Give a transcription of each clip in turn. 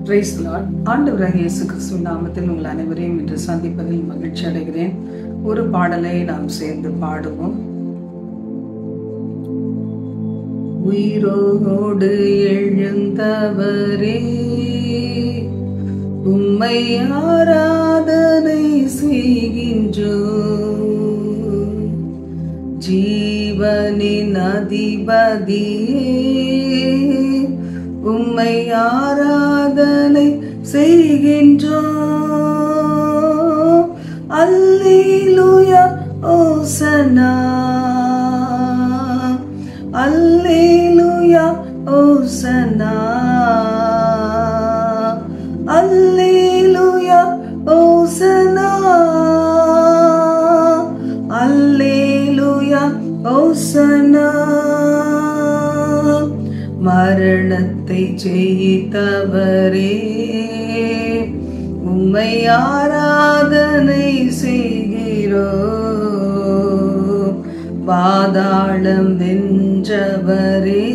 Praise the Lord. ஆண்டவராகிய இயேசு கிறிஸ்துவின் நாமத்தில் உங்கள் அனைவரையும் இன்று சந்திப்பதில் மகிழ்ச்சி அடைகிறேன். ஒரு பாடலை நாம் சேர்ந்து பாடுவோம். உயிரோடு எழுந்தவரே, உம்மை ஆராதனை செய்கின்றோம். ஜீவனின் அதிபதியே, உம்மை ஆராதனை செய்கின்றோம். அல்லேலூயா ஓசனா, அல்லேலூயா ஓசனா, அல்லேலூயா ஓசனா, அல்லேலூயா ஓசனா. மரணத்தை ஜெயித்தவரே, உம்மை ஆராதனை செய்கிறோம். பாதாளம் வென்றவரே,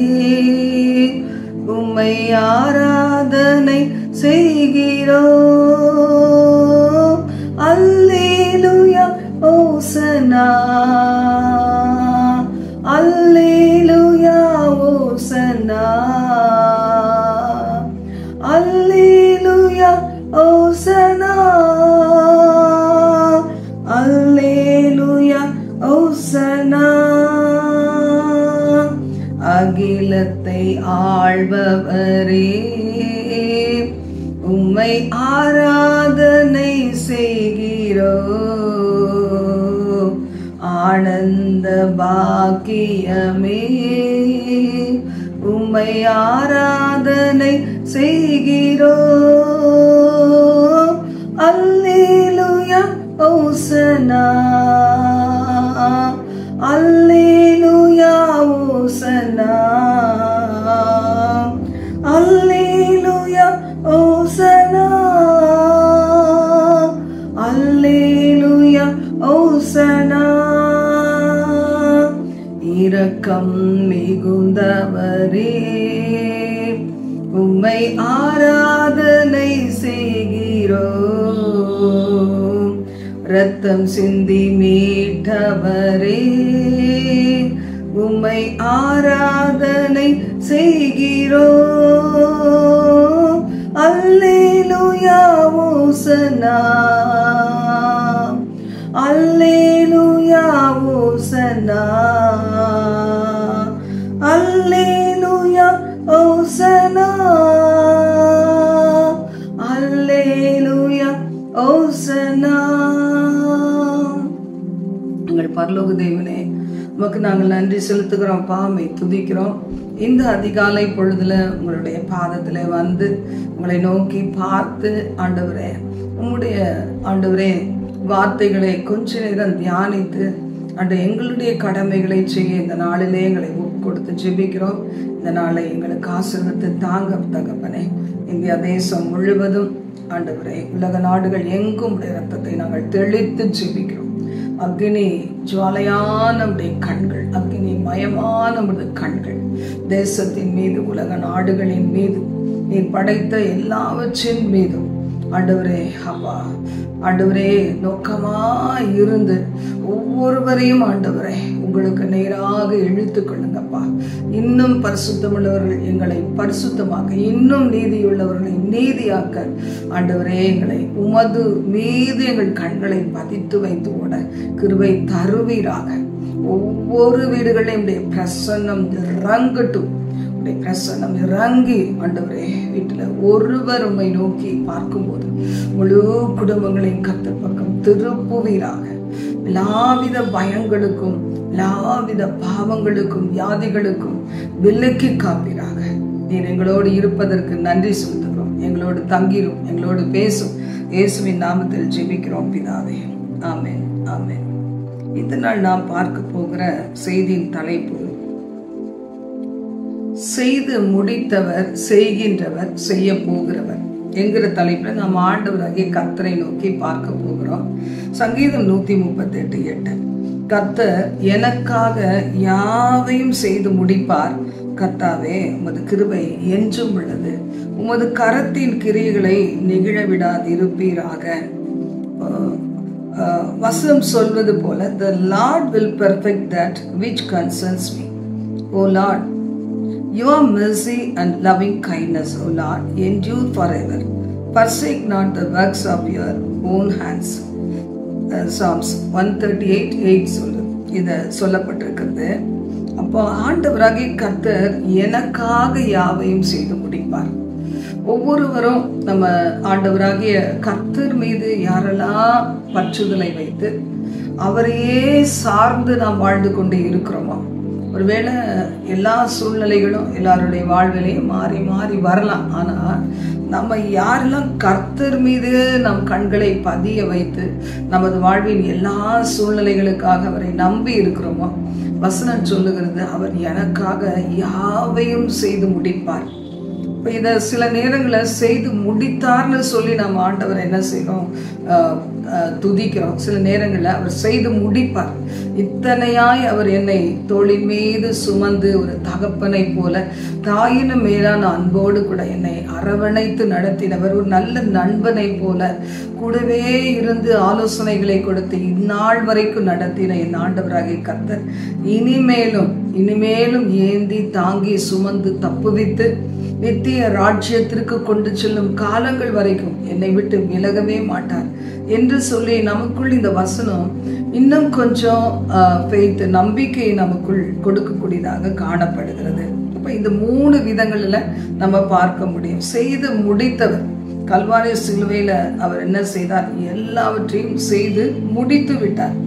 உம்மை ஆராதனை செய்கிறோம். அல்லேலூயா ஓசனா, அல்லேலூயா ஓசனா, அல்லேலூயா ஓசனா, அல்லேலூயா ஓசனா. அகிலத்தை ஆள்பவரே, உம்மை ஆராதனை செய்கிறோம். ஆனந்த பாக்கியமே, உம்மை ஆராதனை செய்கிறோம். அல்லேலூயா ஓசனா, அல்லேலூயா ஓசனா, அல்லேலூயா ஓசனா, அல்லேலூயா ஓசனா. இரக்கம் மிகுந்தவரே, உம்மை ஆராதனை செய்கிறோம். இரத்தம் சிந்தி மீட்டவரே, உம்மை ஆராதனை செய்கிறோம். அல்லேலூயா ஓசனா, அல்லேலூயா ஓசனா, அல்லேலூயா ஓசனா, அல்லேலூயா ஓசனா. எங்கள் பரலோக தேவனே, உமக்கு நாங்கள் நன்றி செலுத்துகிறோம், பாமை துதிக்கிறோம். இந்த அதிகாலை பொழுதுல உங்களுடைய பாதத்துல வந்து உங்களை நோக்கி பார்த்து, ஆண்டவரே உம்முடைய ஆண்டவரே வார்த்தைகளை கொஞ்ச நேரம் தியானித்து எங்களுடைய கடமைகளை செய்ய இந்த நாளிலே எங்களை கொடுத்து ஜெபிக்கிறோம். இந்த நாளை எங்களுக்கு ஆசீர்வதித்து தாங்க தகப்பனே. இந்தியா தேசம் முழுவதும் ஆண்டவரே, உலக நாடுகள் எங்கும் உடைய ரத்தத்தை நாங்கள் தெளித்து ஜெபிக்கிறோம். அக்னி ஜுவாலையான கண்கள், அக்னி மயமான கண்கள் தேசத்தின் மீது, உலக நாடுகளின் மீது, நீர் படைத்த எல்லாவற்றின் மீதும் ஆண்டவரே அப்பா, ஆண்டவரே நோக்கமாய் இருந்து ஒவ்வொருவரையும் ஆண்டவரே உங்களுக்கு நேராக இழுத்து கொள்ளுங்கப்பா. இன்னும் பரிசுத்தமுள்ளவர்கள் எங்களை பரிசுத்தமாக்க, இன்னும் நீதியுள்ளவர்களை நீதியாக்க ஆண்டவரே எங்களை உமது மீது எங்கள் கண்களை பதித்து வைத்து ஓட கிருபை தருவீராக. ஒவ்வொரு வீடுகளையும் பிரசன்னம் இறங்கட்டும், பிரசன்னம் இறங்கி ஆண்டவரே வீட்டுல ஒருவர் உம்மை நோக்கி பார்க்கும்போது முழு குடும்பங்களையும் கர்த்தர் பக்கம் திருப்புவீராக. எல்லாவித பயங்களுக்கும், எல்லாவித பாவங்களுக்கும், வியாதிகளுக்கும் விலக்கி காப்பீராக. நீர் எங்களோடு இருப்பதற்கு நன்றி செலுத்துகிறோம். எங்களோடு தங்கிரும், எங்களோடு பேசும். இயேசுவின் நாமத்தில் ஜெபிக்கிறோம் பிதாவே, ஆமென், ஆமென். இந்த நாள் நாம் பார்க்க போகிற செய்தியின் தலைப்பு, செய்து முடித்தவர், செய்கின்றவர், செய்ய போகிறவர் என்கிற தலைப்புல நாம் ஆண்டவராகிய கர்த்தரை நோக்கி பார்க்க போகிறோம். சங்கீதம் 138:8. கர்த்தர் எனக்காக யாவையும் செய்து முடிப்பார், கர்த்தாவே, உமது கிருபை என்றும் உள்ளது. உமது கரத்தின் கிரியைகளை நிகழ விடாதிருப்பீராக. வசனம் சொல்வது போல, the Lord will perfect that which concerns me. O Lord, your mercy and loving kindness, O Lord, endure forever. Forsake not the works of your own hands. Psalms 138:8 இது சொல்லப்பட்டிருக்கிறது. அப்போ ஆண்டவராகிய கர்த்தர் எனக்காக யாவையும் செய்து முடிப்பார். ஒவ்வொருவரும் நம்ம ஆண்டவராகிய கர்த்தர் மீது யாரெல்லாம் பற்றுதலை வைத்து அவரையே சார்ந்து நாம் வாழ்ந்து கொண்டு இருக்கிறோமோ, ஒருவேளை எல்லா சூழ்நிலைகளும் எல்லாருடைய வாழ்விலையும் மாறி மாறி வரலாம். ஆனால் நம்ம யாரெல்லாம் கர்த்தர் மீது நம் கண்களை பதிய வைத்து நமது வாழ்வின் எல்லா சூழ்நிலைகளுக்காக அவரை நம்பி இருக்கிறோமோ, வசனம் சொல்லுகிறது, அவர் எனக்காக யாவையும் செய்து முடிப்பார். இப்போ இதை சில நேரங்களில் செய்து முடித்தார்னு சொல்லி நம்ம ஆண்டவர் என்ன செய்கிறோம், துதிக்கிறோம். சில நேரங்களில் அவர் செய்து முடிப்பார். இத்தனையாய் அவர் என்னை தோளின் மீது சுமந்து ஒரு தகப்பனை போல தாயினும் மேலான அன்போடு கூட என்னை அரவணைத்து நடத்தினவர். ஒரு நல்ல நண்பனை போல கூடவே இருந்து ஆலோசனைகளை கொடுத்து இந்நாள் வரைக்கும் நடத்தின என் ஆண்டவராகிய கர்த்தர் இனிமேலும் ஏந்தி தாங்கி சுமந்து தப்புவித்து நித்திய ராஜ்யத்திற்கு கொண்டு செல்லும் காலங்கள் வரைக்கும் என்னை விட்டு விலகவே மாட்டார் என்று சொல்லி நமக்குள் இந்த வசனம் இன்னும் கொஞ்சம் ஃபெய்த், நம்பிக்கையை நமக்குள் கொடுக்கக்கூடியதாக காணப்படுகிறது. அப்ப இந்த 3 விதங்களில் நம்ம பார்க்க முடியும். செய்து முடித்தவர் கல்வாரி சிலுவையில அவர் என்ன செய்தார், எல்லாவற்றையும் செய்து முடித்து விட்டார்.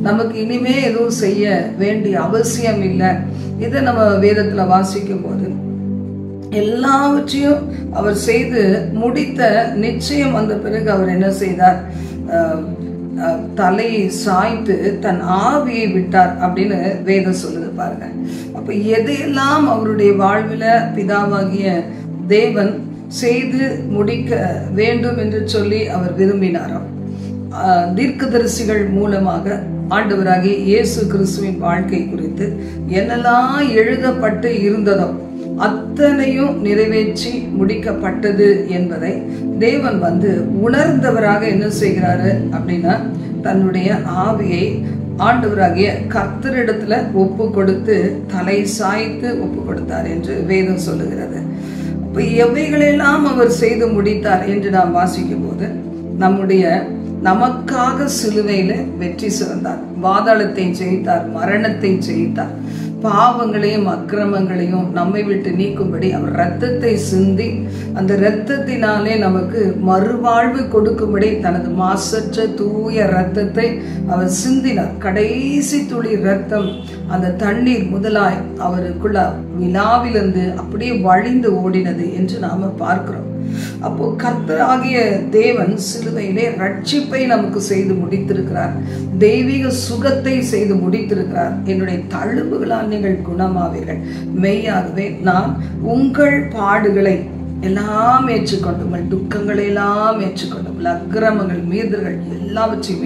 நமக்கு இனிமே எதுவும் செய்ய வேண்டிய அவசியம் இல்லை. இதை நம்ம வேதத்துல வாசிக்கும் போது எல்லாவற்றையும் அவர் செய்து முடித்த நிச்சயம் வந்த பிறகு அவர் என்ன செய்தார், தலையை சாய்த்து தன் ஆவியை விட்டார் அப்படின்னு வேதம் சொல்லுது பாருங்க. அப்ப எதையெல்லாம் அவருடைய வாழ்வில் பிதாவாகிய தேவன் செய்து முடிக்க வேண்டும் என்று சொல்லி அவர் விரும்பினாரோ, தீர்க்கதரிசிகள் மூலமாக ஆண்டவராகிய இயேசு கிறிஸ்துவின் வாழ்க்கை குறித்து என்னெல்லாம் எழுதப்பட்டு இருந்ததோ அத்தனையும் நிறைவேற்றி முடிக்கப்பட்டது என்பதை தேவன் உணர்ந்தவராக என்ன செய்கிறாரு அப்படின்னா, தன்னுடைய ஆவியை ஆண்டவராகிய கர்த்தரிடத்துல ஒப்பு கொடுத்து தலை சாய்த்து ஒப்பு கொடுத்தார் என்று வேதம் சொல்லுகிறது. இப்ப எவைகளெல்லாம் அவர் செய்து முடித்தார் என்று நாம் வாசிக்கும் போது, நமக்காக சிலுவையில வெற்றி சிறந்தார், பாதாளத்தை ஜெயித்தார், மரணத்தை ஜெயித்தார், பாவங்களையும் அக்கிரமங்களையும் நம்மை விட்டு நீக்கும்படி அவர் இரத்தத்தை சிந்தி அந்த இரத்தத்தினாலே நமக்கு மறுவாழ்வு கொடுக்கும்படி தனது மாசற்ற தூய இரத்தத்தை அவர் சிந்தினார். கடைசி துளி இரத்தம், அந்த தண்ணீர் முதலாய் அவருக்குள்ள விழாவிலிருந்து அப்படியே வழிந்து ஓடினது என்று நாம பார்க்கிறோம். அப்போ கர்த்தராகிய தேவன் சிலுவையிலே ரட்சிப்பை நமக்கு செய்து முடித்திருக்கிறார், தெய்வீக சுகத்தை செய்து முடித்திருக்கிறார். என்னுடைய தழும்புகளால் நீங்கள் குணமாவீர்கள், மெய்யாகவே நான் உங்கள் பாடுகளை எல்லாம் ஏற்றுக்கொண்டு, உங்கள் துக்கங்களை எல்லாம் ஏற்றுக்கொண்டு, உங்கள் அக்கிரமங்கள் மீறுதல்கள் எல்லாவற்றையும்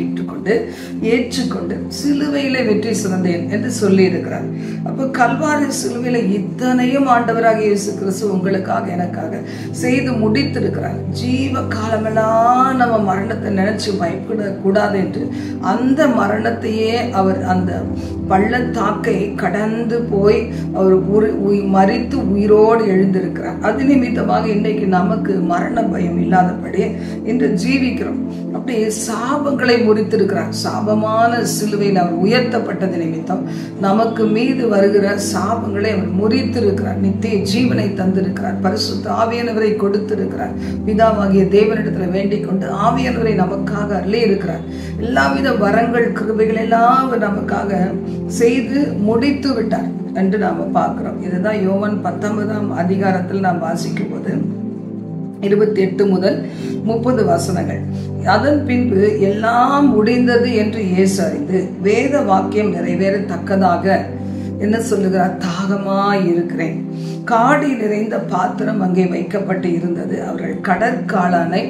ஏற்றுக்கொண்டு சிலுவையிலே வெற்றி சிறந்தேன் என்று சொல்லி இருக்கிறார். அப்போ கல்வாரி சிலுவையில இத்தனையும் ஆண்டவராக இயேசு கிறிஸ்து உங்களுக்காக எனக்காக செய்து முடித்திருக்கிறார். ஜீவ காலமெல்லாம் நம்ம மரணத்தை நினைச்சு பயப்பட கூடாது என்று அந்த மரணத்தையே அவர் அந்த பள்ளத்தாக்கை கடந்து போய் அவர் மரித்து உயிரோடு எழுந்திருக்கிறார். அது நிமித்தமாக இன்னைக்கு நமக்கு மரண பயம் இல்லாதபடி இன்று ஜீவிக்கிறோம். அப்படியே சாபங்களை முறித்திருக்கிறார். சாபமான சிலுவையில் அவர் உயர்த்தப்பட்டது நிமித்தம் நமக்கு மீது வருகிற சாபங்களை அவர் முறித்திருக்கிறார். நித்திய ஜீவனை தந்திருக்கிறார். பரிசுத்த ஆவியானவரை கொடுத்திருக்கிறார். பிதாவாகிய தேவனிடத்துல வேண்டிக் கொண்டு ஆவியானவரை நமக்காக அள்ளி இருக்கிறார். எல்லாவித வரங்கள் கிருபைகள் எல்லாம் நமக்காக செய்து முடித்து விட்டார் என்று நாம பார்க்கிறோம். இதுதான் யோவான் 19ஆம் அதிகாரத்தில் நாம் வாசிக்கும் போது 28 முதல் 30 வசனங்கள். அதன் பின்பு எல்லாம் முடிந்தது என்று இயேசு அறிந்து வேத வாக்கியம் நிறைவேறத்தக்கதாக என்ன சொல்லுகிறார், தாகமாய் இருக்கிறேன். காடி நிறைந்த பாத்திரம் அங்கே வைக்கப்பட்டு இருந்தது. அவர்கள் கடற்காளானை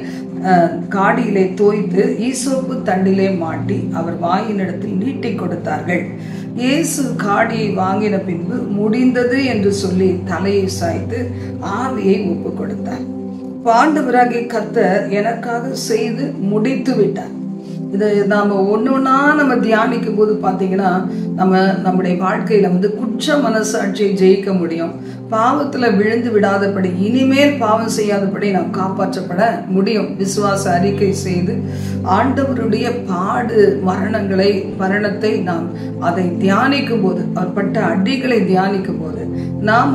காடியிலே தோய்த்து ஈசோப்பு தண்டிலே மாட்டி அவர் வாயினிடத்தில் நீட்டி கொடுத்தார்கள். இயேசு காடியை வாங்கின பின்பு முடிந்தது என்று சொல்லி தலையை சாய்த்து ஆவியை ஒப்பு கொடுத்தார். ஆண்டவராகிய கர்த்தர் எனக்காக செய்து முடித்து விட்டார். இதை நாம ஒன்னொன்னா நம்ம தியானிக்கும் போது பாத்தீங்கன்னா நம்முடைய வாழ்க்கையில குற்ற மனசாட்சியை ஜெயிக்க முடியும். பாவத்துல விழுந்து விடாதபடி, இனிமேல் பாவம் செய்யாதபடி நாம் காப்பாற்றப்பட முடியும். விசுவாச அறிக்கை செய்து ஆண்டவருடைய பாடு மரணத்தை நாம் அதை தியானிக்கும் போது, அவர் பட்ட அடிகளை தியானிக்கும் போது நாம்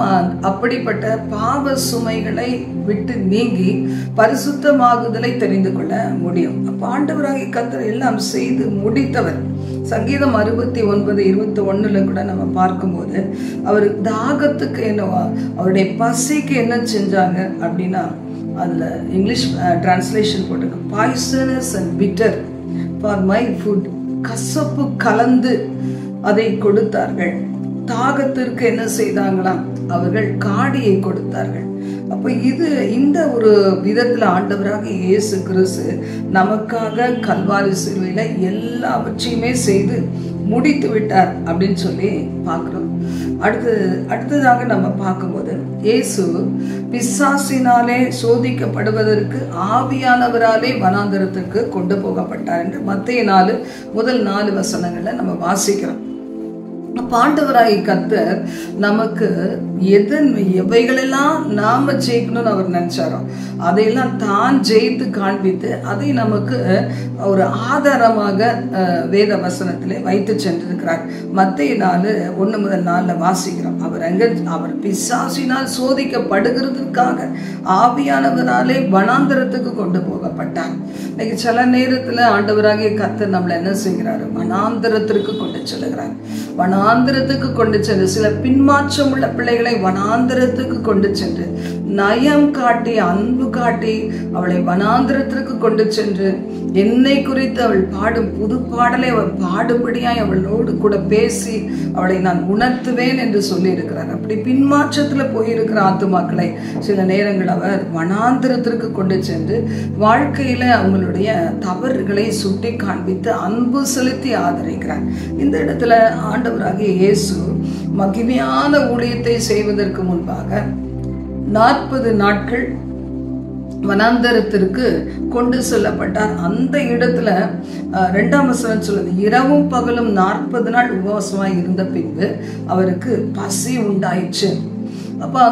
அப்படிப்பட்ட பாவ சுமைகளை விட்டு நீங்கி பரிசுத்தமாகுதலை தெரிந்து கொள்ள முடியும். அப்ப ஆண்டவராகிய கர்த்தர் எல்லாம் செய்து முடித்தவர். சங்கீதம் 69:21 கூட நம்ம பார்க்கும்போது அவர் தாகத்துக்கு என்னவா, அவருடைய பசிக்கு என்ன செஞ்சாங்க அப்படின்னா, அதுல இங்கிலீஷ் டிரான்ஸ்லேஷன் போட்டிருக்கு, poisonous and bitter for my foot, கசப்பு கலந்து அதை கொடுத்தார்கள். தாகத்திற்கு என்ன செய்தாங்களாம், அவர்கள் காடியை கொடுத்தார்கள். அப்ப இந்த ஒரு விதத்துல ஆண்டவராக இயேசு கிறிஸ்து நமக்காக கல்வாரி சிலுவையில எல்லாவற்றையுமே செய்து முடித்து விட்டார் அப்படின்னு சொல்லி பார்க்கிறோம். அடுத்ததாக நம்ம பார்க்கும்போது, இயேசு பிசாசினாலே சோதிக்கப்படுவதற்கு ஆவியானவராலே வனாந்தரத்திற்கு கொண்டு போகப்பட்டார் என்று மத்தேயு 4 முதல் 4 வசனங்கள்ல நம்ம வாசிக்கிறோம். ஆண்டவராகிய கர்த்தர் நமக்கு எவைகளெல்லாம் நாம ஜெயிக்கணும்னு அவர் நினைச்சாரோ அதையெல்லாம் தான் ஜெயித்து காண்பித்து அதை நமக்கு ஒரு ஆதாரமாக வேத வசனத்திலே வைத்து சென்றிருக்கிறார். மத்தேயு 4:1 முதல் 4 வாசிக்கிறோம். அவர் பிசாசினால் சோதிக்கப்படுகிறதுக்காக ஆவியானவராலே வனாந்தரத்துக்கு கொண்டு போகப்பட்டார். இன்னைக்கு சில நேரத்துல ஆண்டவராகிய கர்த்தர் நம்மளை என்ன செய்கிறாரு, வனாந்தரத்திற்கு கொண்டு செல்கிறார். வனாந்தரத்துக்கு கொண்டு சென்று சில பின்மாற்றம் உள்ள பிள்ளைகளை வனாந்தரத்துக்கு கொண்டு சென்று நயம் காட்டி அன்பு காட்டி அவளை வனாந்தரத்திற்கு கொண்டு சென்று என்னை குறித்து அவள் பாடும் புது பாடலை அவள் பாடும்படியாய் அவளோடு கூட பேசி அவளை நான் உணர்த்துவேன் என்று சொல்லி இருக்கிறார். அப்படி பின்மாற்றத்துல போயிருக்கிற ஆத்துமாக்களை சில நேரங்கள் அவர் வனாந்தரத்திற்கு கொண்டு சென்று வாழ்க்கையில அவங்களுடைய தவறுகளை சுட்டி காண்பித்து அன்பு செலுத்தி ஆதரிக்கிறார். இந்த இடத்துல ஆண்டவராகிய இயேசு மகிமையான ஊழியத்தை செய்வதற்கு முன்பாக 40 நாட்கள் வனாந்தரத்திற்கு கொண்டு செல்லப்பட்டார். அந்த இடத்துல 2ஆம் வசனம் சொல்லுது, இரவும் பகலும் 40 நாள் உபவாசமாய் இருந்த பின்பு அவருக்கு பசி உண்டாயிற்று. அப்ப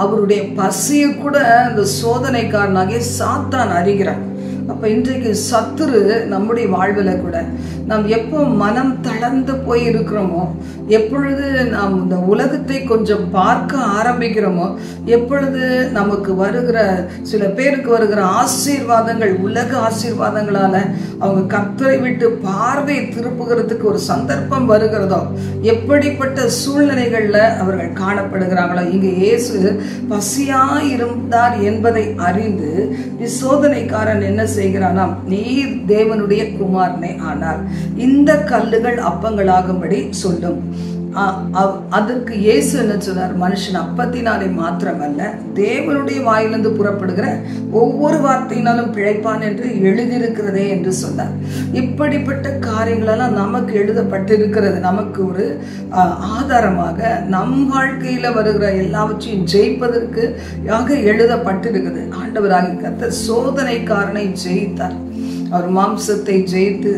அவருடைய பசியை கூட அந்த சோதனைக்காரனாகிய சாத்தான் அறிகிறார். அப்ப இன்றைக்கு சத்துரு நம்முடைய வாழ்வில் கூட நாம் எப்போ மனம் தளர்ந்து போய் இருக்கிறோமோ, எப்பொழுது நாம் இந்த உலகத்தை கொஞ்சம் பார்க்க ஆரம்பிக்கிறோமோ, எப்பொழுது நமக்கு வருகிற சில பேருக்கு வருகிற ஆசீர்வாதங்கள் உலக ஆசீர்வாதங்களால அவங்க கர்த்தரை விட்டு பார்வை திருப்புகிறதுக்கு ஒரு சந்தர்ப்பம் வருகிறதோ, எப்படிப்பட்ட சூழ்நிலைகள்ல அவர்கள் காணப்படுகிறாங்களோ, இங்க இயேசு பசியாயிருந்தார் என்பதை அறிந்து சோதனைக்காரன் என்ன செய்கிறானாம், நீர் தேவனுடைய குமாரனே ஆனால் இந்த கல்லுகள் அப்பங்களாகும்படி சொல்லும். அதற்கு இயேசு என்ன சொன்னார், மனுஷன் அப்பத்தினாலே மாத்திரமல்ல தேவனுடைய வாயிலிருந்து புறப்படுகிற ஒவ்வொரு வார்த்தையினாலும் பிழைப்பான் என்று எழுதியிருக்கிறதே என்று சொன்னார். இப்படிப்பட்ட காரியங்களெல்லாம் நமக்கு எழுதப்பட்டிருக்கிறது. நமக்கு ஒரு ஆதாரமாக நம் வாழ்க்கையில வருகிற எல்லாவற்றையும் ஜெயிப்பதற்கு எழுதப்பட்டிருக்கிறது. ஆண்டவராகிய கர்த்தர் சோதனைக்காரனை ஜெயித்தார். அவர் மாம்சத்தை ஜெயித்து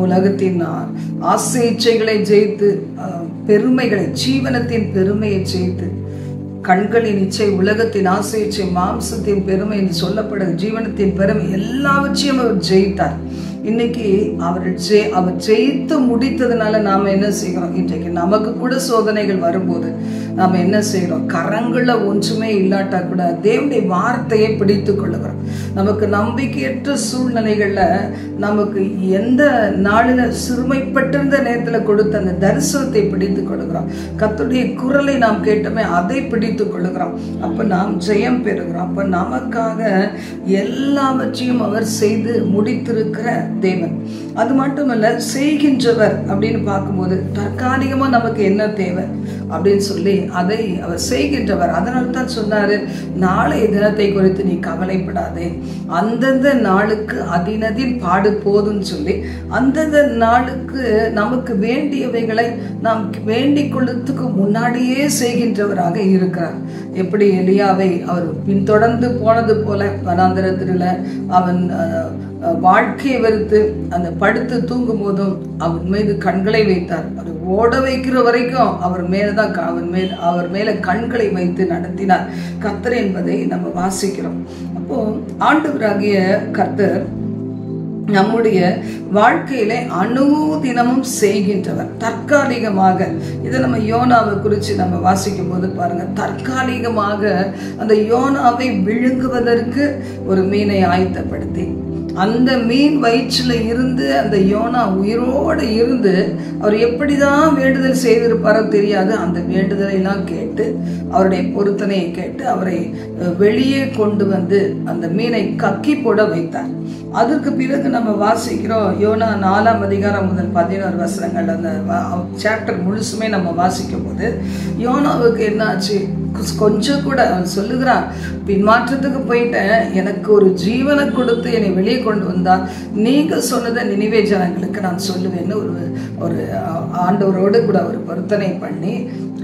உலகத்தின் ஆசை இச்சைகளை ஜெயித்து பெருமைகளை, ஜீவனத்தின் பெருமையை ஜெயித்து, கண்களின் இச்சை, உலகத்தின் ஆசை இச்சை, மாம்சத்தின் பெருமை என்று சொல்லப்படுகிற ஜீவனத்தின் பெருமை எல்லாவற்றையும் அவர் ஜெயித்தார். இன்னைக்கு அவர் ஜெயித்து முடித்ததுனால நாம என்ன செய்கிறோம், இன்றைக்கு நமக்கு கூட சோதனைகள் வரும்போது நாம என்ன செய்கிறோம், கரங்கள ஒன்றுமே இல்லாட்டா கூட தேவனுடைய வார்த்தையை பிடித்து கொள்ளுகிறோம். நமக்கு நம்பிக்கையற்ற சூழ்நிலைகள்ல நமக்கு எந்த நாளில சிறுமைப்பட்டிருந்த நேரத்துல கொடுத்த அந்த தரிசனத்தை பிடித்து கொள்ளுகிறோம். கர்த்தருடைய குரலை நாம் கேட்டோமே அதை பிடித்து கொள்ளுகிறோம். அப்ப நாம் ஜெயம் பெறுகிறோம். அப்ப நமக்காக எல்லாவற்றையும் அவர் செய்து முடித்திருக்கிற தேவன். அது மட்டுமல்ல, செய்கின்றவர் அப்படின்னு பார்க்கும்போது தற்காலிகமா நமக்கு என்ன தேவை அப்படின்னு சொல்லி அதை அவர் செய்கின்றவர். அதனால தான் சொன்னாரு, நாளைய தினத்தை குறித்து நீ கவலைப்படாதே, அந்தந்த நாளுக்கு அதினதில் பாடு போதுன்னு சொல்லி அந்தந்த நாளுக்கு நமக்கு வேண்டியவைகளை நாம் வேண்டிக் கொள்ளுறதுக்கு முன்னாடியே செய்கின்றவராக இருக்கிறார். எப்படி எலியாவை அவர் பின்தொடர்ந்து போனது போல வனாந்தரத்தில் அவன் வாழ்க்கையை வெறுத்து அந்த படுத்து தூங்கும் போதும் அவன் மீது கண்களை வைத்தார். அவர் ஓட வைக்கிற வரைக்கும் அவர் மேல கண்களை வைத்து நடத்தினார் கர்த்தர் என்பதை நம்ம வாசிக்கிறோம். அப்போ ஆண்டவராகிய கர்த்தர் நம்முடைய வாழ்க்கையில அனுதினமும் செய்கின்றவர். தற்காலிகமாக இதை நம்ம யோனாவை குறித்து நம்ம வாசிக்கும் போது பாருங்க, தற்காலிகமாக அந்த யோனாவை விழுங்குவதற்கு ஒரு மீனை ஆயத்தப்படுத்தி அந்த மீன் வயிற்றுல இருந்து அந்த யோனா உயிரோடு இருந்து அவர் எப்படிதான் வேண்டுதல் செய்திருப்பாரோ தெரியாது. அந்த வேண்டுதலை எல்லாம் கேட்டு அவருடைய பொருத்தனையை கேட்டு அவரை வெளியே கொண்டு வந்து அந்த மீனை கக்கி போட வைத்தார். அதற்கு பிறகு நம்ம வாசிக்கிறோம், யோனா 4ஆம் அதிகாரம் முதல் 11 வசனங்கள் அந்த சாப்டர் முழுசுமே நம்ம வாசிக்கும் போது யோனாவுக்கு என்ன ஆச்சு? கொஞ்சம் கூட அவன் சொல்லுகிறான், பின்மாற்றத்துக்கு போயிட்டேன், எனக்கு ஒரு ஜீவனை கொடுத்து என்னை வெளியே கொண்டு வந்தா நீங்க சொன்னதை நினிவே ஜனங்களுக்கு நான் சொல்லுவேன்னு ஒரு ஆண்டவரோடு கூட ஒரு பொருத்தனை பண்ணி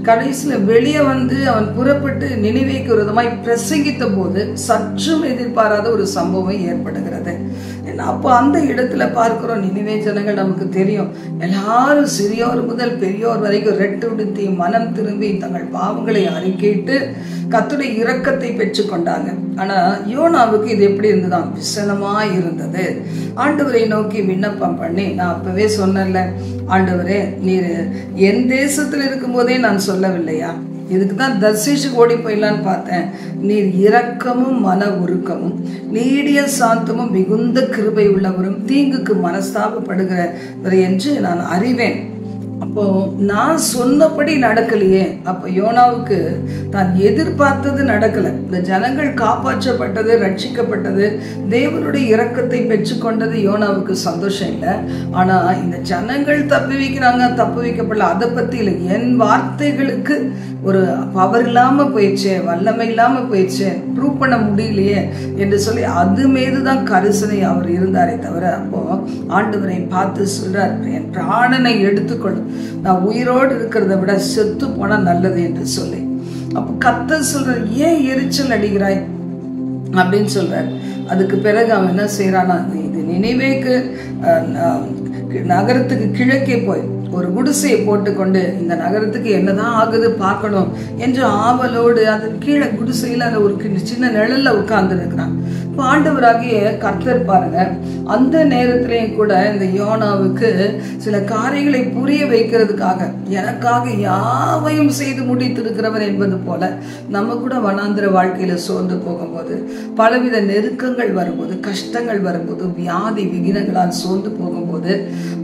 கடைசியில் வெளியே வந்து அவன் புறப்பட்டு நினிவேக்கு விரோதமாய் பிரசங்கித்த போது சற்றும் எதிர்பாராத ஒரு சம்பவம் ஏற்படுகிறது. அப்போ அந்த இடத்துல பார்க்கிறோம், நினிவே ஜனங்கள் நமக்கு தெரியும், எல்லாரும் சிறியோர் முதல் பெரியோர் வரைக்கும் ரெட்டு உடுத்தி மனம் திரும்பி தங்கள் பாவங்களை அறிக்கையிட்டு கர்த்தருடைய இரக்கத்தை பெற்றுக்கொண்டாங்க. ஆனா யோனாவுக்கு இது எப்படி இருந்ததுதான்? விசனமா இருந்தது. ஆண்டவரை நோக்கி விண்ணப்பம் பண்ணி, நான் அப்பவே சொன்னேன்ல, ஆண்டவரே நீர் என் தேசத்தில் இருக்கும் போதே நான் சொல்லவில்லையா, இதுக்கு தான் தர்சீஷுக்கு ஓடி போயிடலான்னு பார்த்தேன். நீர் இரக்கமும் மன உருக்கமும் நீடிய சாந்தமும் மிகுந்த கிருபை உள்ளவரும் தீங்குக்கு மனஸ்தாபப்படுகிறவர் என்று நான் அறிவேன். அப்போ நான் சொன்னபடி நடக்கலையே. அப்ப யோனாவுக்கு தான் எதிர்பார்த்தது நடக்கல. இந்த ஜனங்கள் காப்பாற்றப்பட்டது, ரட்சிக்கப்பட்டது, தேவனுடைய இரக்கத்தை பெற்றுக்கொண்டது யோனாவுக்கு சந்தோஷம் இல்லை. ஆனா இந்த ஜனங்கள் தப்பி வைக்கப்படல, அதை பத்தி இல்லை. என் வார்த்தைகளுக்கு ஒரு பவர் இல்லாம போயிடுச்சு, வல்லமை இல்லாம போயிடுச்சு, ப்ரூவ் பண்ண முடியலையே என்று சொல்லி அது மீதுதான் கரிசனை அவர் இருந்தாரே தவிர. அப்போ ஆண்டவரை பார்த்து சொல்றார், என் பிராணனை எடுத்துக்கொள்ளும், நான் உயிரோடு இருக்கிறத விட செத்து போனா நல்லது என்று சொல்லி. அப்ப கர்த்தர் சொல்றார், ஏன் எரிச்சல் அடிக்கிறாய் அப்படின்னு சொல்றார். அதுக்கு பிறகு அவன் என்ன செய்யறானா, இது நினைவேக்கு நகரத்துக்கு கிழக்கே போய் ஒரு குடிசையை போட்டுக்கொண்டு இந்த நகரத்துக்கு என்னதான் ஆகுது பார்க்கணும் என்று ஆவலோடு அதன் கீழே குடிசையில் அந்த ஒரு சின்ன நிழல்ல உட்கார்ந்து இருக்கிறான். இப்போ ஆண்டவராகிய கர்த்தர் பாருங்க, அந்த நேரத்திலையும் கூட இந்த யோனாவுக்கு சில காரியங்களை புரிய வைக்கிறதுக்காக எனக்காக யாவையும் செய்து முடித்திருக்கிறவர் என்பது போல நம்ம கூட வனாந்திர வாழ்க்கையில சோர்ந்து போகும்போது, பலவித நெருக்கங்கள் வரும்போது, கஷ்டங்கள் வரும்போது, வியாதி விகினங்களால் சோர்ந்து போகும்போது,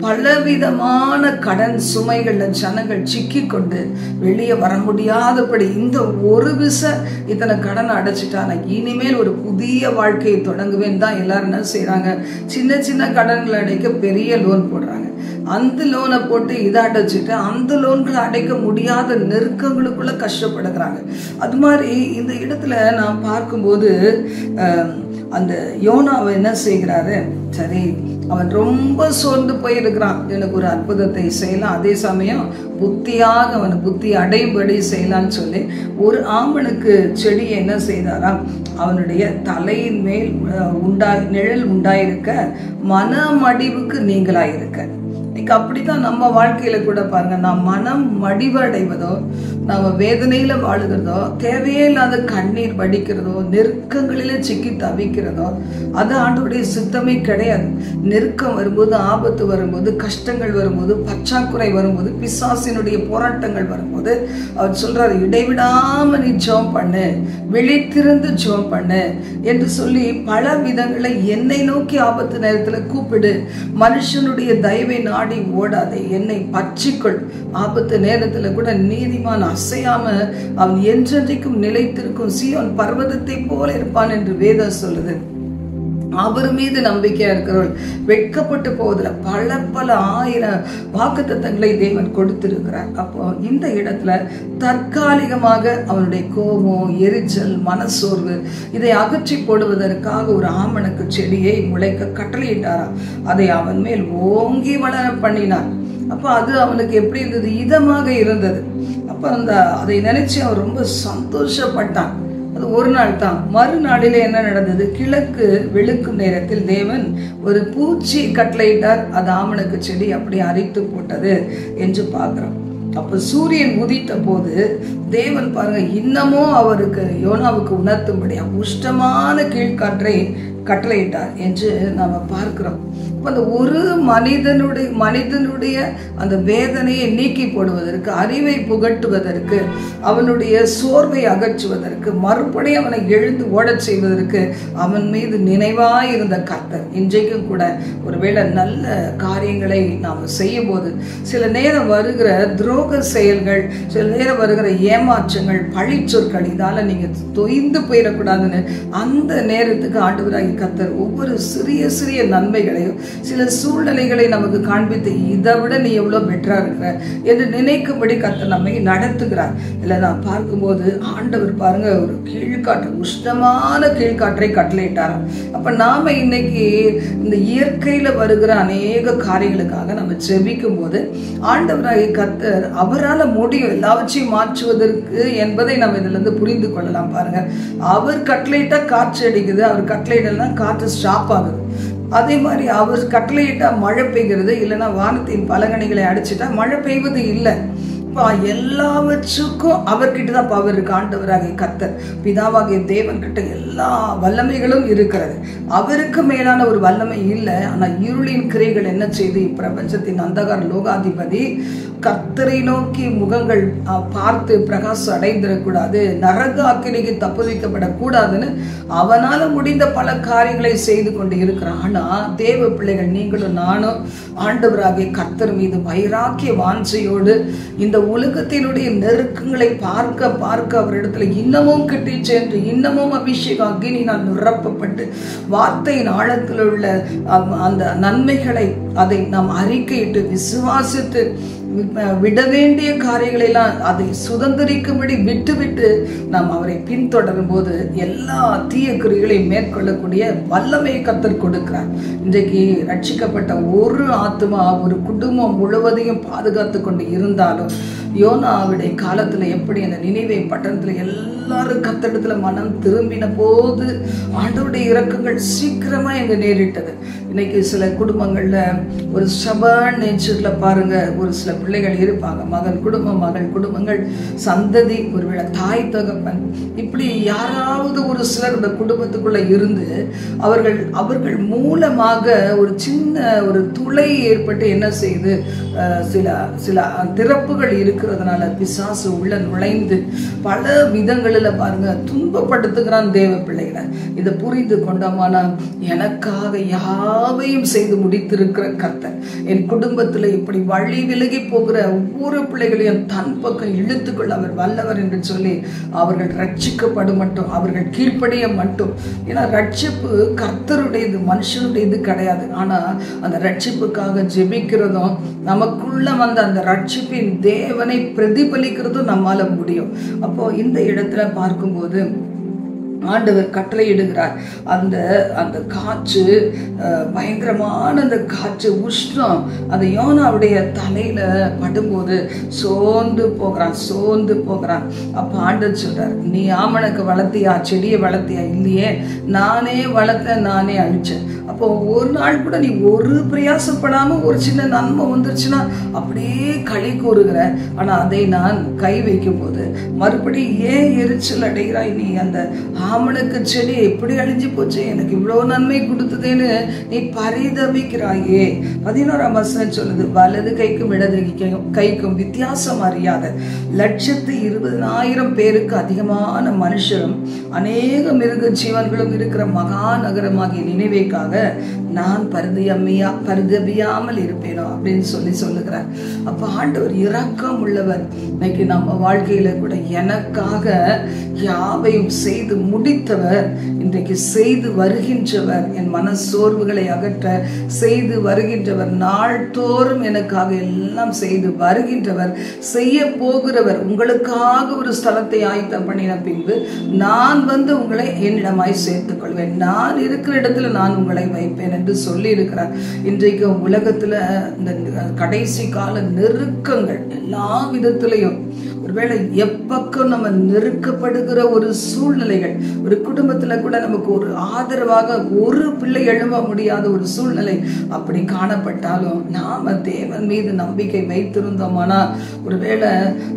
பலவிதமான கடன் சுமைகள்ல ஜனங்கள் சிக்கி கொண்டு வெளியே வர முடியாதபடி இந்த ஒரு விச இத்தனை கடன் அடைச்சிட்டான இனிமேல் ஒரு புதிய வாழ்க்கையை தொடங்குவேன் தான் எல்லாரும் என்ன செய்யறாங்க, சின்ன சின்ன கடன்களை அடைக்க பெரிய லோன் போடுறாங்க. அந்த லோனை போட்டு இதை அடைச்சிட்டு அந்த லோன்களை அடைக்க முடியாத நெருக்கங்களுக்குள்ள கஷ்டப்படுகிறாங்க. அது மாதிரி இந்த இடத்துல நான் பார்க்கும்போது அந்த யோனாவை என்ன செய்கிறாரு, சரி அவன் ரொம்ப சோர்ந்து போயிருக்கிறான், எனக்கு ஒரு அற்புதத்தை செய்யலாம், அதே சமயம் புத்தியாக அவன் புத்தி அடைபடி செய்யலான்னு சொல்லி ஒரு ஆமனுக்கு செடியை என்ன செய்தாராம், அவனுடைய தலையின் மேல் நிழல் உண்டாயிருக்க மனமடிவுக்கு நீங்களாயிருக்க. இன்னைக்கு அப்படித்தான் நம்ம வாழ்க்கையில கூட பாருங்க, நாம் மனம் மடிவடைவதோ, நாம வேதனையில வாழுகிறதோ, தேவையே இல்லாத கண்ணீர் வடிக்கிறதோ, நெருக்கங்களில சிக்கி தவிக்கிறதோ, அது ஆண்டவருடைய சித்தமே கிடையாது. நெருக்கம் வரும்போது, ஆபத்து வரும்போது, கஷ்டங்கள் வரும்போது, பற்றாக்குறை வரும்போது, பிசாசினுடைய போராட்டங்கள் வரும்போது அவர் சொல்றாரு, இடைவிடாம நீ ஜெபம் பண்ணு, விழித்திருந்து ஜெபம் பண்ணு என்று சொல்லி பல விதங்களை என்னை நோக்கி ஆபத்து நேரத்துல கூப்பிடு, மனுஷனுடைய தயவை நாடி ஓடாதே, என்னை பற்றிக்கொள், ஆபத்து நேரத்துல கூட நீதிமான் அசையாம அவன் என்றென்றைக்கும் நிலைத்திருக்கும் சீயோன் பர்வதத்தை போல இருப்பான் என்று வேதம் சொல்லுது. அவர் மீது நம்பிக்கையா இருக்கிறவர்கள் வெட்கப்பட்டு போவதில்லை. பல பல ஆயிரம் வாக்குத்தத்தங்களை தேவன் கொடுத்திருக்கிறார். அப்போ இந்த இடத்துல தற்காலிகமாக அவனுடைய கோபம், எரிச்சல், மனசோர்வு இதை அகற்றி போடுவதற்காக ஒரு ஆமணக்கு செடியை முளைக்க கட்டளையிட்டாராம். அதை அவன் மேல் ஓங்கி வளர பண்ணினார். அப்ப அது அவனுக்கு எப்படி இருந்தது? இதமாக இருந்தது. அப்ப அதை நினைச்சு அவன் ரொம்ப சந்தோஷப்பட்டான். அது ஒரு நாள் தான். மறுநாளிலே என்ன நடந்தது? கிழக்கு வெளுக்கும் நேரத்தில் தேவன் ஒரு பூச்சி கட்டளையிட்டார். அது ஆமணக்கு செடி அப்படி அரித்து போட்டது என்று பார்க்கிறோம். அப்ப சூரியன் உதித்த போது தேவன் பாருங்க, இன்னமும் அவருக்கு யோனாவுக்கு உணர்த்தும்படியா உஷ்டமான கீழ்காற்றை கட்டளையிட்டார் என்று நாம பார்க்கிறோம். அந்த ஒரு மனிதனுடைய அந்த வேதனையை நீக்கி போடுவதற்கு, அறிவை புகட்டுவதற்கு, அவனுடைய சோர்வை அகற்றுவதற்கு, மறுபடியும் அவனை எழுந்து ஓடச் செய்வதற்கு அவன் மீது நினைவாயிருந்த கர்த்தர் இன்றைக்கும் கூட ஒருவேளை நல்ல காரியங்களை நாம் செய்யும் போது சில நேரம் வருகிற துரோக செயல்கள், சில நேரம் வருகிற ஏமாற்றங்கள், பழி சொற்கள், இதால நீங்க தொய்ந்து போயிடக்கூடாதுன்னு அந்த நேரத்துக்கு ஆண்டவராகிய கர்த்தர் ஒவ்வொரு சிறிய சிறிய நன்மைகளையும் சில சூழ்நிலைகளை நமக்கு காண்பித்து இதை விட நீ எவ்வளவு பெட்டரா இருக்கிற என்று நினைக்கும்படி கர்த்தர் நம்மை நடத்துகிறார். இல்லை நான் பார்க்கும்போது ஆண்டவர் பாருங்க ஒரு கீழ்காற்று, உஷ்ணமான கீழ்காற்றை கட்டளையிட்டாராம். அப்ப நாம இன்னைக்கு இந்த இயற்கையில வருகிற அநேக காரியங்களுக்காக நம்ம ஜெபிக்கும் போது ஆண்டவராகிய கர்த்தர் அவரால் முடியும் எல்லாவற்றையும் மாற்றுவதற்கு என்பதை நம்ம இதுல இருந்து புரிந்து கொள்ளலாம். பாருங்க, அவர் கட்டளையிட்டா காற்று அடிக்குது, அவர் கட்டளையிடலாம் காற்று ஸ்டாப் ஆகுது. அதே மாதிரி அவர் கட்டளையிட்டா மழை பெய்கிறது, இல்லைன்னா வானத்தின் பலகணிகளை அடிச்சுட்டா மழை பெய்வது இல்லை. எல்லாவற்றுக்கும் அவர்கிட்ட தான் பவர் இருக்கு. ஆண்டவராகிய கர்த்தர் பிதாவாகிய தேவன் கிட்ட எல்லா வல்லமைகளும் இருக்கிறது. அவருக்கு மேலான ஒரு வல்லமை இல்லை. ஆனா இருளின் கிரைகள் என்ன செய்து இப்பிரபஞ்சத்தின் அந்தகார லோகாதிபதி கர்த்தரை நோக்கி முகங்கள் பார்த்து பிரகாசம் அடைந்திடக்கூடாது, நரக அக்கினிக்கு தப்புவிக்கப்படக்கூடாதுன்னு அவனால முடிந்த பல காரியங்களை செய்து கொண்டு இருக்கிறான். ஆனா தேவ பிள்ளைகள் நீங்களும் நானும் ஆண்டவராகிய கர்த்தர் மீது வைராக்கிய வாஞ்சையோடு இந்த உலகத்தினுடைய நெருக்கங்களை பார்க்க பார்க்க அவரிடத்துல இன்னமும் கிட்டி சென்று இன்னமும் அபிஷேக அக்னியினால் நிரப்பப்பட்டு வார்த்தையின் ஆழத்தில் உள்ள அந்த நன்மைகளை அதை நாம் அறிக்கையிட்டு விசுவாசித்து விட வேண்டிய காரியங்களை எல்லாம் அதை சுதந்திரிக்கும்படி விட்டு நாம் அவரை பின்தொடரும் போது எல்லா தீய கிரியைகளையும் மேற்கொள்ளக்கூடிய வல்லமையை கர்த்தர் கொடுக்கிறார். இன்றைக்கு ரட்சிக்கப்பட்ட ஒரு ஆத்மா ஒரு குடும்பம் முழுவதையும் பாதுகாத்து கொண்டு இருந்தாலும் யோனாவுடைய காலத்துல எப்படி அந்த நினிவே பட்டணத்துல எல்லாரும் கர்த்தரிடத்துல மனம் திரும்பின போது ஆண்டவருடைய இரக்கங்கள் சீக்கிரமா எங்க நேரிட்டது. இன்னைக்கு சில குடும்பங்கள்ல ஒரு ஸ்டபர்ன் நேச்சர்ல பாருங்க ஒரு சில பிள்ளைகள் இருப்பாங்க. மகன் குடும்பம், மகள் குடும்பங்கள், சந்ததி, ஒருவேளை தாய் தகப்பன், இப்படி யாராவது ஒரு சிலர் இந்த குடும்பத்துக்குள்ள இருந்து அவர்கள் மூலமாக ஒரு சின்ன ஒரு துளை ஏற்பட்டு என்ன செய்து சில திறப்புகள் இருக்கிறதுனால பிசாசு உள்ள நுழைந்து பல விதங்களில் பாருங்க துன்பப்படுத்துகிறான் தேவ பிள்ளைகளை. இதை புரிந்து கொண்டோமானா எனக்காக யாவையும் செய்து முடித்திருக்கிற கர்த்தர் என் குடும்பத்துல இப்படி வழி விலகி போகிற ஒவ்வொரு பிள்ளைகளையும் தன் பக்கம் இழுத்துக்கொள்ள அவர் வல்லவர் என்று சொல்லி அவர்கள் ரட்சிக்கப்படும் மட்டும், அவர்கள் கீழ்ப்படிய மட்டும். ஏன்னா ரட்சிப்பு கர்த்தருடையது, மனுஷனுடையது கிடையாது. ஆனா அந்த ரட்சிப்புக்காக ஜெபிக்கிறதும் நமக்குள்ள வந்த அந்த ரட்சிப்பின் தேவனை பிரதிபலிக்கிறதும் நம்மால முடியும். அப்போ இந்த இடத்துல பார்க்கும்போது ஆண்டவர் கட்டளையிடுகிறார். அந்த காற்று பயங்கரமான அந்த காற்று உஷ்ணம் அந்த யோனாவுடைய தலையில படும்போது சோர்ந்து போகிறான். அப்ப ஆண்டவர் சொல்றார், நீ ஆமணக்கு வளர்த்தியா, செடியை வளர்த்தியா? இல்லையே, நானே வளர்த்தேன், நானே அழிச்சேன். அப்போ ஒரு நாள் கூட நீ ஒரு பிரயாசப்படாம ஒரு சின்ன நன்மை வந்துருச்சுன்னா அப்படியே களி கூறுகிற. ஆனா அதை நான் கை வைக்கும் போது மறுபடியும் ஏன் எரிச்சல் அடைகிறாய்? நீ அந்த ஆமணக்கு செடி எப்படி அழிஞ்சு போச்சு, எனக்கு இவ்வளவு நன்மை கொடுத்ததுன்னு நீ பரிதபிக்கிறாயே. 11ஆம் வசனம் சொல்லுது, வலது கைக்கும் இடது கைக்கும் வித்தியாசம் அறியாத 120,000 பேருக்கு அதிகமான மனுஷரும் அநேக மிருக ஜீவன்களும் இருக்கிற மகா நகரமாகிய நினைவேக்காக நான் பரிதபியாமல் இருப்பேனோ அப்படின்னு சொல்லுகிறார். அப்ப ஆண்டவர் இரக்கம் உள்ளவர். இன்னைக்கு நம்ம வாழ்க்கையில கூட எனக்காக யாவையும் செய்து முடித்தவர், இன்றைக்கு செய்து வருகின்றவர், என் மன சோர்வுகளை அகற்ற செய்து வருகின்றவர், நாள்தோறும் எனக்காக எல்லாம் செய்து வருகின்றவர், செய்ய போகிறவர். உங்களுக்காக ஒரு ஸ்தலத்தை ஆயத்தம் பண்ணின பின்பு நான் வந்து உங்களை என்னிடமாய் சேர்த்துக் கொள்வேன், நான் இருக்கிற இடத்துல நான் உங்களை வைப்பேன் என்று சொல்லி இருக்கிறார். இன்றைக்கு உலகத்துல இந்த கடைசி கால நெருக்கங்கள் எல்லா விதத்திலையும், ஒருவேளை எப்பக்கம் நம்ம நெருக்கப்படுகிற ஒரு சூழ்நிலைகள், ஒரு குடும்பத்துல கூட நமக்கு ஒரு ஆதரவாக ஒரு பிள்ளை எழும்ப முடியாத ஒரு சூழ்நிலை அப்படி காணப்பட்டாலும் நாம தேவன் மீது நம்பிக்கை வைத்திருந்தோமானா, ஒருவேளை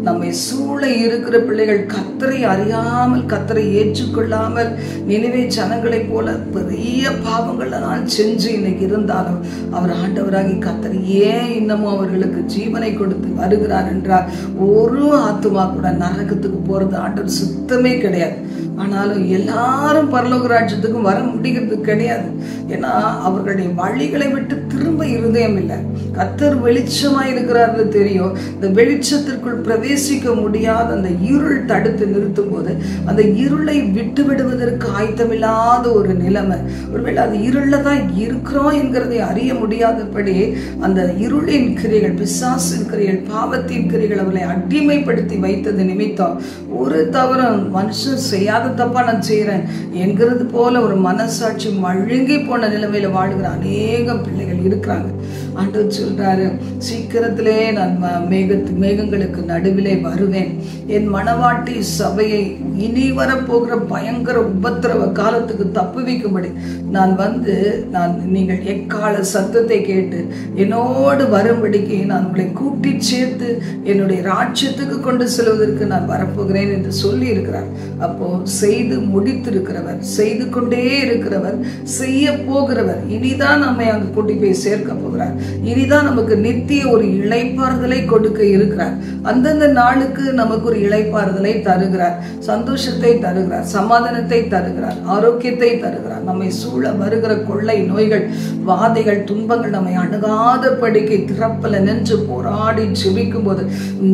நம்மை சூழ இருக்கிற பிள்ளைகள் கர்த்தரை அறியாமல், கர்த்தரை ஏற்றுக்கொள்ளாமல், நினைவே ஜனங்களை போல பெரிய பாவங்களை நான் செஞ்சு இன்னைக்கு இருந்தாலும் அவர் ஆண்டவராகி கர்த்தர் ஏன் இன்னமும் அவர்களுக்கு ஜீவனை கொடுத்து வருகிறார் என்றால், ஒரு ஆத்துமா கூட நரகத்துக்கு போறது ஆண்டவர் சுத்தமே கிடையாது. ஆனாலும் எல்லாரும் பரலோக ராஜ்யத்துக்கும் வர முடிகிறது கிடையாது. ஏன்னா அவர்களுடைய வழிகளை விட்டு திரும்ப இருதயம் இல்லை. கர்த்தர் வெளிச்சமாய் இருக்கிறார்னு தெரியும். இந்த வெளிச்சத்திற்குள் பிரவேசிக்க முடியாத அந்த இருள் தடுத்து நிறுத்தும் போது அந்த இருளை விட்டு விடுவதற்கு ஆயத்தமில்லாத ஒரு நிலைமை, ஒருவேளை அது இருள தான் இருக்கிறோம் என்கிறதை அறிய முடியாதபடி அந்த இருளின் கிரிகள், பிசாசின் கிரிகள், பாவத்தின் கிரிகள் அவர்களை அடிமைப்படுத்தி வைத்தது நிமித்தம் ஒரு தவறும் மனுஷன் செய்யாத தப்பா நான் செய்யறேன் என்கிறது போல ஒரு மனசாட்சி மழுங்கி போன நிலைமையில வாழ்கிற அநேகம் பிள்ளைகள் இருக்கிறாங்க. ஆண்டவர் சொல்றாரு, சீக்கிரத்திலே நான் மேகங்களுக்கு நடுவிலே வருவேன், என் மணவாட்டி சபையை இனி வரப்போகிற பயங்கர உபத்திரவ காலத்துக்கு தப்புவிக்கும்படி நான் வந்து நீங்கள் எக்கால சத்தத்தை கேட்டு என்னோடு வரும்படிக்கு நான் உங்களை கூட்டி சேர்த்து என்னுடைய ராஜ்யத்துக்கு கொண்டு செல்வதற்கு நான் வரப்போகிறேன் என்று சொல்லி இருக்கிறார். அப்போ செய்து முடித்திருக்கிறவர், செய்து கொண்டே இருக்கிறவர், செய்ய போகிறவர், இனிதான் நம்மை அங்கு கூட்டி போய் சேர்க்க போகிறார். இனிதான் நமக்கு நித்திய ஒரு இளைப்பாறுதலை கொடுக்க இருக்கிறார். அந்தந்த நாளுக்கு நமக்கு ஒரு இளைப்பாறுதலை தருகிறார், சந்தோஷத்தை தருகிறார், சமாதானத்தை தருகிறார், ஆரோக்கியத்தை தருகிறார். நம்மை சூழ வருகிற கொள்ளை நோய்கள், வாதைகள், துன்பங்கள் நம்மை அணுகாத படிக்கை திறப்பல நின்று போராடி ஜெபிக்கும் போது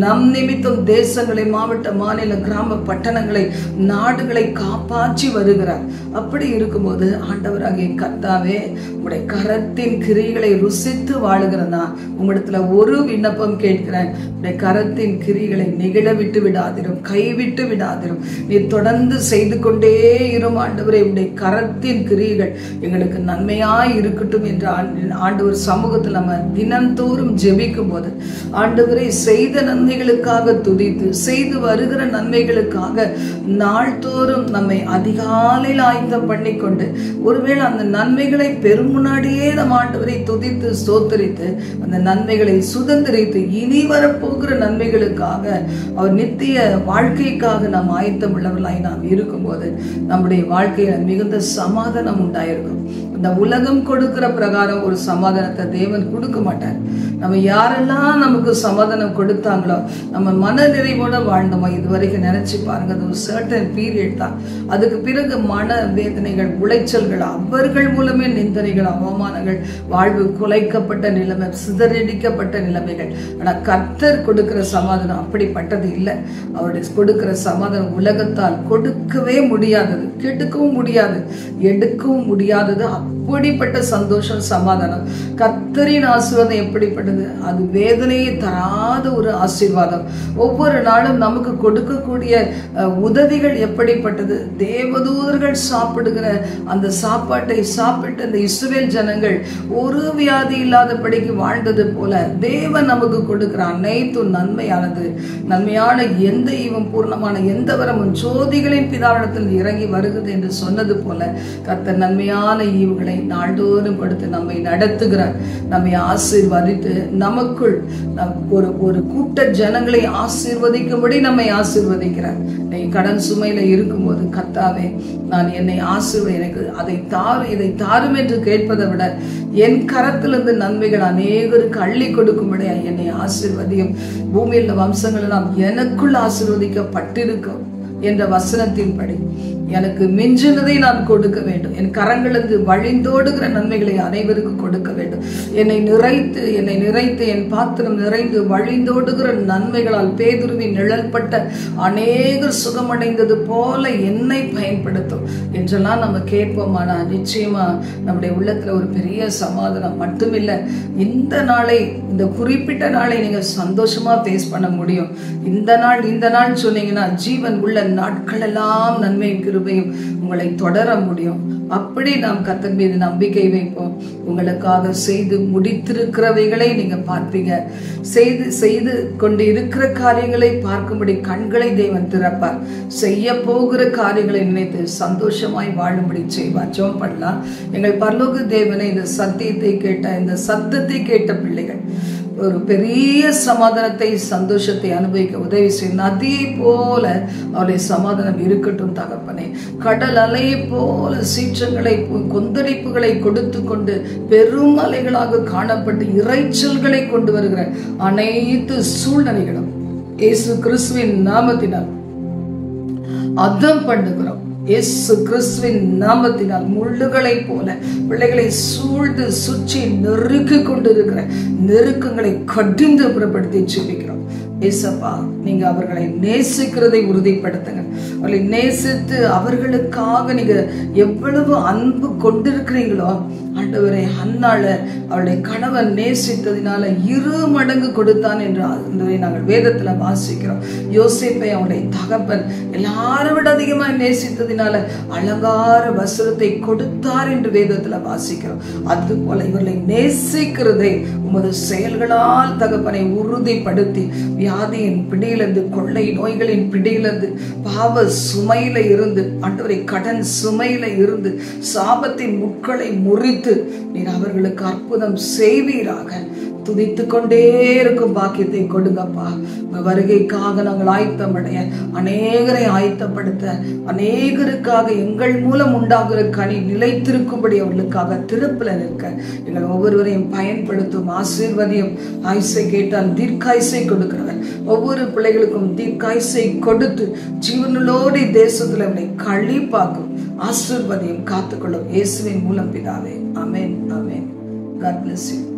நம் நிமித்தம் தேசங்களை, மாவட்ட, மாநில, கிராம, பட்டணங்களை, நாடுகளை காப்பாற்றி வருகிறார். அப்படி இருக்கும்போது ஆண்டவராகிய கர்த்தாவே, உங்களுடைய கரத்தின் கிரிகளை ருசித்து வாழுகிறதா உங்களிடத்துல ஒரு விண்ணப்பம் கேட்கிறேன். உடைய கரத்தின் கிரிகளை நிகழ விட்டு விடாதிரும், கைவிட்டு விடாதிரும். நீ தொடர்ந்து செய்து கொண்டே இரும் ஆண்டவரே. உடைய கரத்தின் கிரிகள் எங்களுக்கு நன்மையாய் இருக்கட்டும் என்று ஆண்டவர் சமூகத்தில் நம்ம தினந்தோறும் ஜெபிக்கும் போது ஆண்டவரை செய்த நன்மைகளுக்காக துதித்து, செய்து வருகிற நன்மைகளுக்காக நாள்தோறும் நம்மை அதிகாலையில் ஆயத்தம் பண்ணி கொண்டு, ஒருவேளை அந்த நன்மைகளை பெரும் முன்னாடியே நம் ஆண்டவரை துதித்து ஸ்தோத்தரித்து அந்த நன்மைகளை சுதந்திரித்து இனி வரப்போகிற நன்மைகளுக்காக, அவர் நித்திய வாழ்க்கைக்காக நாம் ஆயத்தம் உள்ளவர்களாய் நாம் இருக்கும்போது நம்முடைய வாழ்க்கையில மிகுந்த சமாதானம் உண்டாயிருக்கும். இந்த உலகம் கொடுக்கிற பிரகாரம் ஒரு சமாதானத்தை தேவன் கொடுக்க மாட்டார். நம்ம யாரெல்லாம் நமக்கு சமாதானம் கொடுத்தாங்களோ, நம்ம மன நிறைவோட வாழ்ந்தோமோ, இதுவரைக்கும் நினைச்சு பாருங்க, அது ஒரு சர்டன் பீரியட் தான். அதுக்கு பிறகு மன வேதனைகள், உளைச்சல்கள், அவர்கள் மூலமே நிந்தனைகள், அவமானங்கள், வாழ்வு குலைக்கப்பட்ட நிலைமை, சிதறடிக்கப்பட்ட நிலைமைகள். ஆனா கர்த்தர் கொடுக்கிற சமாதானம் அப்படிப்பட்டது இல்லை. அவருடைய கொடுக்கிற சமாதானம் உலகத்தால் கொடுக்கவே முடியாதது, கெடுக்கவும் முடியாது, எடுக்கவும் முடியாதது. அப்படிப்பட்ட சந்தோஷம், சமாதானம். கர்த்தரின் ஆசீர்வாதம் எப்படிப்பட்டது? அது வேதனையை தராத ஒரு ஆசீர்வாதம். ஒவ்வொரு நாளும் நமக்கு கொடுக்கக்கூடிய உதவிகள் எப்படிப்பட்டது? தேவதூதர்கள் சாப்பிடுகிற அந்த சாப்பாட்டை சாப்பிட்டு அந்த இஸ்ரவேல் ஜனங்கள் ஒரு வியாதி இல்லாதபடிக்கு வாழ்ந்தது போல தேவன் நமக்கு கொடுக்கிற அனைத்தும் நன்மையானது. நன்மையான எந்த ஈவும் பூர்ணமான எந்த வரமும் ஜோதிகளின் பிதாவிடத்தில் இறங்கி வருகிறது என்று சொன்னது போல கர்த்தர் நன்மையான ஈவுகளை நாள்தோறும் கொடுத்து நம்மை நடத்துகிறார். நம்மை ஆசீர்வதித்து நமக்குள் ஒரு கூட்ட ஜனங்களை ஆசீர்வதிக்கும்படி நம்மை ஆசீர்வதிக்கிறார். நீ கடன் சுமையில இருக்கும்போது, கர்த்தாவே நான் என்னை ஆசீர்வதி, எனக்கு அதை தாரும் இதை தாரும் என்று கேட்பதை விட என் கரத்திலிருந்து நன்மைகள் அநேகருக்கு அள்ளி கொடுக்கும்படியா என்னை ஆசீர்வதியும். பூமியில் வம்சங்கள் எல்லாம் எனக்குள் ஆசீர்வதிக்கப்பட்டிருக்கும் என்ற வசனத்தின்படி எனக்கு மிஞ்சினதை நான் கொடுக்க வேண்டும். என் கரங்களுக்கு வழிந்தோடுகிற நன்மைகளை அனைவருக்கும் கொடுக்க வேண்டும். என்னை நிறைத்து என் பாத்திரம் நிறைந்து வழிந்தோடுகிற நன்மைகளால் பேதுருவின் நிழல்பட்ட அநேகர் சுகமடைந்தது போல என்னை பயன்படுத்தும் என்றெல்லாம் நம்ம கேட்போமானா நிச்சயமா நம்முடைய உள்ளத்துல ஒரு பெரிய சமாதானம் மட்டுமில்லை, இந்த நாளை, இந்த குறிப்பிட்ட நாளை நீங்க சந்தோஷமா ஃபேஸ் பண்ண முடியும். இந்த நாள் சொன்னீங்கன்னா ஜீவன் உள்ள நாட்கள் எல்லாம் நன்மையும் கிருபையும் உங்களை தொடர முடியும். அப்படி நாம் கர்த்தர் மீது நம்பிக்கை வைப்போம். உங்களுக்காக செய்து முடித்திருக்கிறவைகளை நீங்க பார்ப்பீங்க. செய்து கொண்டு இருக்கிற காரியங்களை பார்க்கும்படி கண்களை தேவன் திறப்பார். செய்ய போகிற காரியங்களை நினைத்து சந்தோஷமாய் வாழும்படி செய்வார். ஜெபம் பண்ணலாம். எங்கள் பரலோக தேவனை, இந்த சத்தியத்தை கேட்ட, இந்த சத்தத்தை கேட்ட பிள்ளைகள் ஒரு பெரிய சமாதானத்தை, சந்தோஷத்தை அனுபவிக்க உதவி செய்யும். நதியை போல அவருடைய சமாதானம் இருக்கட்டும் தகப்பனே. கடல் அலையை போல சீற்றங்களை, கொந்தளிப்புகளை கொடுத்து கொண்டு பெரும் அலைகளாக காணப்பட்டு இறைச்சல்களை கொண்டு வருகிற அனைத்து சூழ்நிலைகளும் இயேசு கிறிஸ்துவின் நாமத்தினால் அதம் பண்ணுகிறோம். இயேசு கிறிஸ்துவின் நாமத்தினால் முள்ளுகளை போல பிள்ளைகளை சூழ்ந்து சுற்றி நெருக்கி கொண்டிருக்கிற நெருக்கங்களை கடிந்து புறப்படுத்தி ஜெபிக்கிறோம். ஏசப்பா, நீங்க அவர்களை நேசிக்கிறதை உறுதிப்படுத்துங்க. அவர்களை நேசித்து அவர்களுக்காக நீங்க எவ்வளவு அன்பு கொண்டிருக்கிறீங்களோ ஆண்டவரே, அன்னாள அவருடைய கணவன் நேசித்ததினால 2 மடங்கு கொடுத்தான் என்று நாங்கள் வேதத்துல வாசிக்கிறோம். யோசேப்பை அவனுடைய தகப்பன் எல்லாரை விட அதிகமாக நேசித்ததினால அலங்கார வஸ்திரத்தை கொடுத்தார் என்று வேதத்துல வாசிக்கிறோம். அது போல இவர்களை நேசிக்கிறதை உமது செயல்களால் தகப்பனை உறுதிப்படுத்தி வியாதியின் பிடியிலிருந்து, கொள்ளை நோய்களின் பிடியிலிருந்து, பாவ சுமையில இருந்து, ஆண்டவரை கடன் சுமையில இருந்து, சாபத்தின் முட்களை முறித்து நீர் அவர்களுக்கு அற்புதம் செய்வீராக. துதித்து கொண்டே இருக்கும் பாக்கியத்தை கொடுங்கப்பா. உங்க வருகைக்காக நாங்கள் ஆயத்தமடைய, அநேகரை ஆயத்தப்படுத்த, அநேகருக்காக எங்கள் மூலம் உண்டாகிற கனி நிலைத்திருக்கும்படி அவர்களுக்காக திருப்பில நிற்க எங்கள் ஒவ்வொருவரையும் பயன்படுத்தும். ஆசீர்வதியும். ஆயுசை கேட்டால் தீர்க்காயுசை கொடுக்கிறவர். ஒவ்வொரு பிள்ளைகளுக்கும் தீர்க்காயுசை கொடுத்து ஜீவனோடு தேசத்துல அவனை கழிப்பாக்கும். ஆசீர்வதியும், காத்துக்கொள்ளும். இயேசுவின் மூலம் பிதாவே. ஆமென், ஆமென். God bless you.